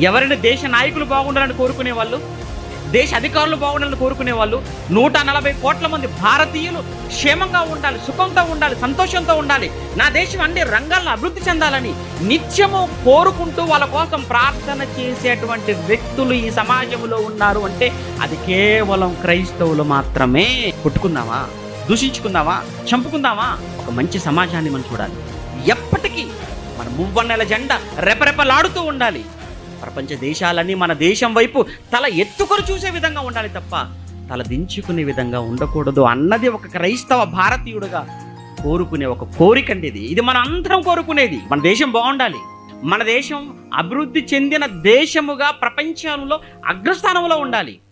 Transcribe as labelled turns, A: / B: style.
A: ఎవరైనా దేశ నాయకులు బాగుండాలని కోరుకునే వాళ్ళు, దేశ అధికారులు బాగుండాలని కోరుకునే వాళ్ళు, 140 కోట్ల మంది భారతీయులు క్షేమంగా ఉండాలి, సుఖంతో ఉండాలి, సంతోషంతో ఉండాలి, నా దేశం అన్ని రంగాల్లో అభివృద్ధి చెందాలని నిత్యము కోరుకుంటూ వాళ్ళ కోసం ప్రార్థన చేసేటువంటి వ్యక్తులు ఈ సమాజంలో ఉన్నారు అంటే అది కేవలం క్రైస్తవులు మాత్రమే. కొట్టుకుందామా, దూషించుకుందామా, చంపుకుందామా? ఒక మంచి సమాజాన్ని మనం చూడాలి. ఎప్పటికీ మన మువ్వన్నెల జెండా రెపరెపలాడుతూ ఉండాలి. ప్రపంచ దేశాలన్నీ మన దేశం వైపు తల ఎత్తుకొని చూసే విధంగా ఉండాలి తప్ప తల దించుకునే విధంగా ఉండకూడదు అన్నది ఒక క్రైస్తవ భారతీయుడిగా కోరుకునే ఒక కోరికండి. ఇది మన అందరం కోరుకునేది. మన దేశం బాగుండాలి, మన దేశం అభివృద్ధి చెందిన దేశముగా ప్రపంచంలో అగ్రస్థానంలో ఉండాలి.